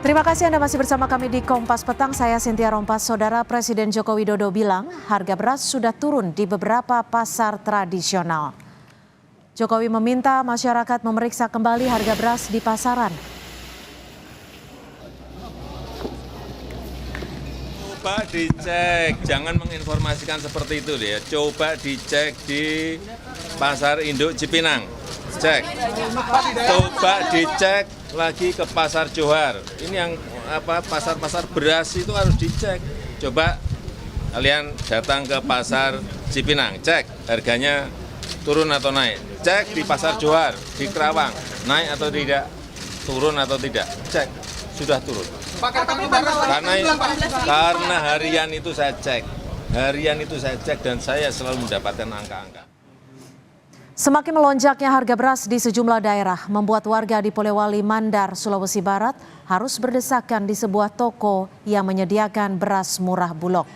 Terima kasih Anda masih bersama kami di Kompas Petang. Saya Cynthia Rompas. Saudara Presiden Joko Widodo bilang harga beras sudah turun di beberapa pasar tradisional. Jokowi meminta masyarakat memeriksa kembali harga beras di pasaran. Coba dicek, jangan menginformasikan seperti itu ya. Coba dicek di Pasar Induk Cipinang. Cek. Coba dicek lagi ke Pasar Johar. Ini yang pasar-pasar beras itu harus dicek. Coba kalian datang ke Pasar Cipinang, cek harganya turun atau naik. Cek di Pasar Johar, di Kerawang, naik atau tidak, turun atau tidak. Cek, sudah turun. Karena harian itu saya cek. Dan saya selalu mendapatkan angka-angka. Semakin melonjaknya harga beras di sejumlah daerah membuat warga di Polewali Mandar, Sulawesi Barat harus berdesakan di sebuah toko yang menyediakan beras murah Bulog.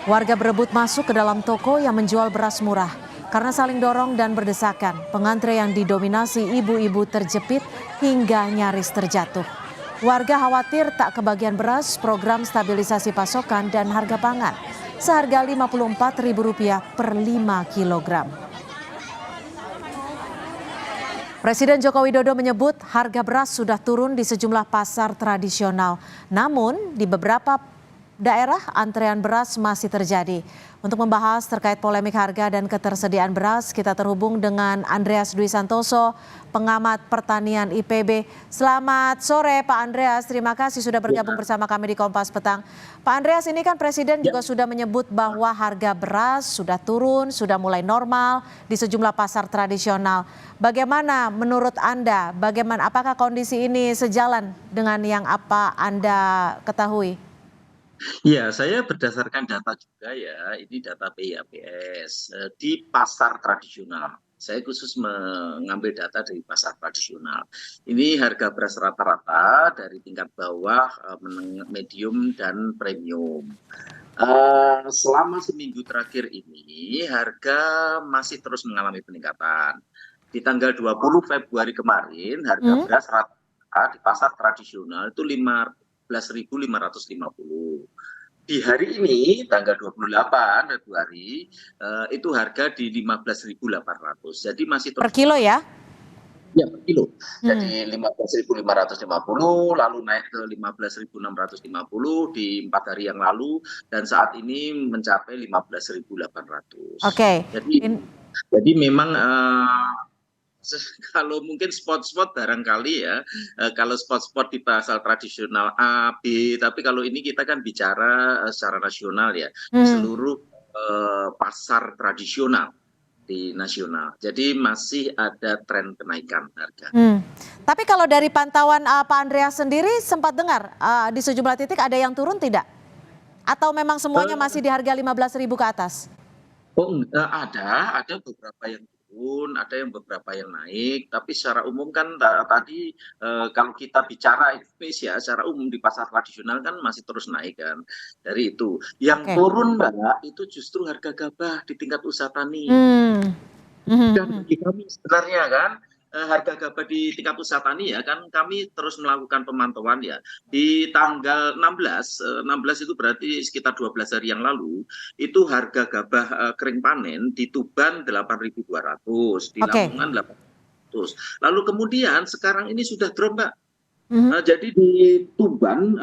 Warga berebut masuk ke dalam toko yang menjual beras murah. Karena saling dorong dan berdesakan, pengantre yang didominasi ibu-ibu terjepit hingga nyaris terjatuh. Warga khawatir tak kebagian beras program stabilisasi pasokan dan harga pangan seharga Rp54.000 per 5 kilogram. Presiden Joko Widodo menyebut harga beras sudah turun di sejumlah pasar tradisional. Namun di beberapa daerah antrean beras masih terjadi. Untuk membahas terkait polemik harga dan ketersediaan beras, kita terhubung dengan Andreas Dwi Santoso, pengamat pertanian IPB. Selamat sore Pak Andreas, terima kasih sudah bergabung bersama kami di Kompas Petang. Pak Andreas, ini kan Presiden juga sudah menyebut bahwa harga beras sudah turun, sudah mulai normal di sejumlah pasar tradisional. Bagaimana menurut Anda, apakah kondisi ini sejalan dengan yang apa Anda ketahui? Ya, saya berdasarkan data juga ya, ini data BAPS di pasar tradisional. Saya khusus mengambil data dari pasar tradisional. Ini harga beras rata-rata dari tingkat bawah, menengah, medium, dan premium. Selama seminggu terakhir ini, harga masih terus mengalami peningkatan. Di tanggal 20 Februari kemarin, harga beras rata di pasar tradisional itu 15.550. Di hari ini tanggal 28 Februari itu harga di 15.800. Jadi masih terus per kilo ya? Ya, per kilo. Jadi 15.550 lalu naik ke 15.650 di 4 hari yang lalu dan saat ini mencapai 15.800. Oke. Jadi memang kalau mungkin spot-spot barangkali ya, kalau spot-spot di pasar tradisional A, B, tapi kalau ini kita kan bicara secara nasional ya, seluruh pasar tradisional di nasional. Jadi masih ada tren kenaikan harga. Tapi kalau dari pantauan Pak Andreas sendiri sempat dengar di sejumlah titik ada yang turun tidak? Atau memang semuanya masih di harga 15.000 ke atas? Oh, ada beberapa yang turun, ada yang beberapa yang naik, tapi secara umum kan tadi kalau kita bicara Indonesia secara umum di pasar tradisional kan masih terus naik kan. Dari itu, yang turun Mbak itu justru harga gabah di tingkat usaha tani. Dan bagi kami sebenarnya kan harga gabah di tingkat usaha tani ya kan kami terus melakukan pemantauan ya di tanggal 16 itu berarti sekitar 12 hari yang lalu itu harga gabah kering panen di Tuban 8.200, di Lamongan 800. Lalu kemudian sekarang ini sudah drop Mbak. Jadi di Tuban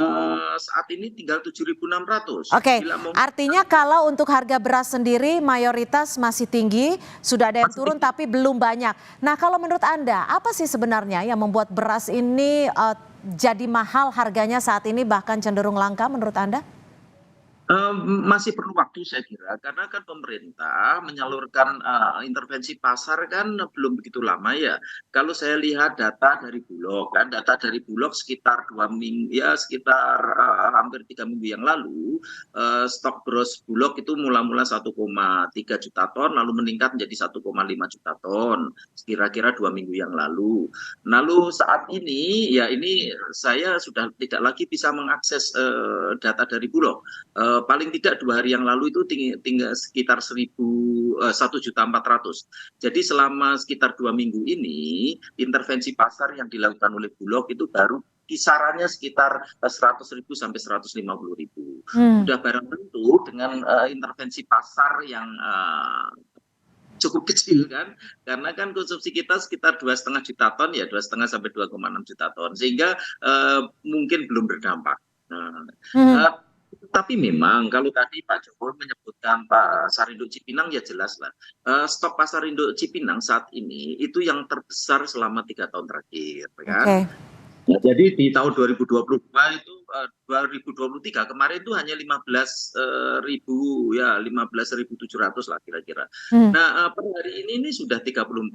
saat ini tinggal 7.600. Oke, artinya kalau untuk harga beras sendiri mayoritas masih tinggi, sudah ada yang turun tapi belum banyak. Nah kalau menurut Anda, apa sih sebenarnya yang membuat beras ini jadi mahal harganya saat ini bahkan cenderung langka menurut Anda? Masih perlu waktu saya kira, karena kan pemerintah menyalurkan intervensi pasar kan belum begitu lama ya. Kalau saya lihat data dari Bulog kan, data dari Bulog sekitar 2 minggu ya, sekitar hampir 3 minggu yang lalu, stok beras Bulog itu mula-mula 1,3 juta ton, lalu meningkat menjadi 1,5 juta ton, kira-kira 2 minggu yang lalu. Lalu saat ini ya ini saya sudah tidak lagi bisa mengakses data dari Bulog. paling tidak 2 hari yang lalu itu tinggal sekitar 1.400.000. Jadi selama sekitar 2 minggu ini intervensi pasar yang dilakukan oleh Bulog itu baru kisarannya sekitar 100.000 sampai 150.000. Sudah barang tentu dengan intervensi pasar yang cukup kecil kan, karena kan konsumsi kita sekitar 2,5 juta ton ya, 2,5 sampai 2,6 juta ton, sehingga mungkin belum berdampak. Tapi memang kalau tadi Pak Jokowi menyebutkan pasar induk Cipinang, ya jelas lah. Stok pasar induk Cipinang saat ini itu yang terbesar selama 3 tahun terakhir, kan? Ya, jadi di tahun 2022 itu 2023 kemarin itu hanya 15.000 ya, 15.700 lah kira-kira. Nah, per hari ini sudah 34.000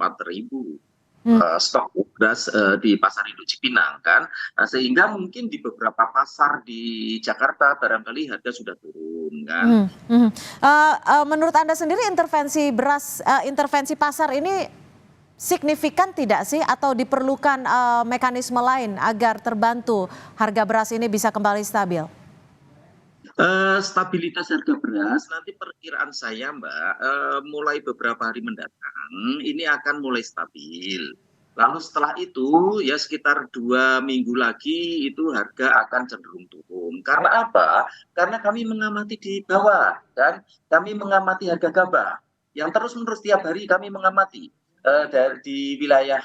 stok beras di pasar induk Cipinang kan. Nah, sehingga mungkin di beberapa pasar di Jakarta barangkali harga sudah turun kan. Menurut Anda sendiri intervensi pasar ini signifikan tidak sih, atau diperlukan mekanisme lain agar terbantu harga beras ini bisa kembali stabil? Stabilitas harga beras nanti perkiraan saya Mbak, mulai beberapa hari mendatang ini akan mulai stabil. Lalu setelah itu ya sekitar 2 minggu lagi itu harga akan cenderung turun. Karena apa? Karena kami mengamati di bawah kan, kami mengamati harga gabah yang terus-menerus tiap hari kami mengamati. Di wilayah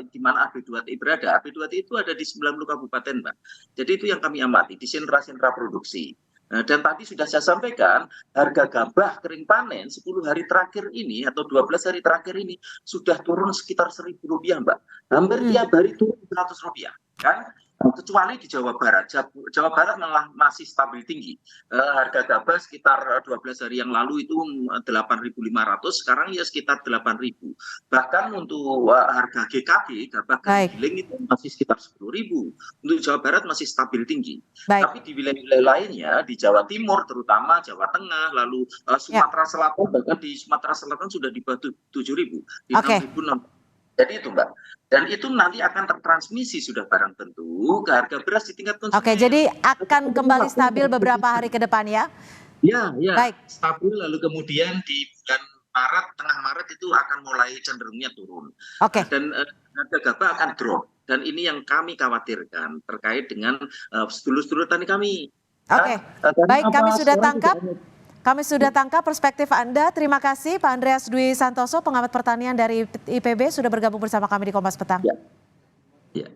di mana AB2TI berada. AB2TI itu ada di 90 kabupaten, Mbak. Jadi itu yang kami amati di sentra-sentra produksi. Dan tadi sudah saya sampaikan, harga gabah kering panen 10 hari terakhir ini atau 12 hari terakhir ini sudah turun sekitar Rp1.000, Mbak. Hampir tiap hari turun Rp100, kan? Kecuali di Jawa Barat. Jawa Barat malah masih stabil tinggi. Harga gabah sekitar 12 hari yang lalu itu 8.500, sekarang ya sekitar 8.000. Bahkan untuk harga GKB, gabah giling itu masih sekitar 10.000. Untuk Jawa Barat masih stabil tinggi. Tapi di wilayah-wilayah lainnya, di Jawa Timur terutama, Jawa Tengah, lalu Sumatera Selatan, bahkan di Sumatera Selatan sudah di bawah 7.000, di 6.600. Jadi itu Mbak. Dan itu nanti akan tertransmisi sudah barang tentu ke harga beras di tingkat konsumen. Oke, jadi akan kembali stabil beberapa hari ke depan ya? Ya, baik. Stabil, lalu kemudian di bulan Maret, tengah Maret itu akan mulai cenderungnya turun. Dan harga gabah akan drop. Dan ini yang kami khawatirkan terkait dengan sedulur-sedulur tani kami. Baik, kami sudah tangkap. Kami sudah tangkap perspektif Anda. Terima kasih Pak Andreas Dwi Santoso, pengamat pertanian dari IPB, sudah bergabung bersama kami di Kompas Petang. Ya.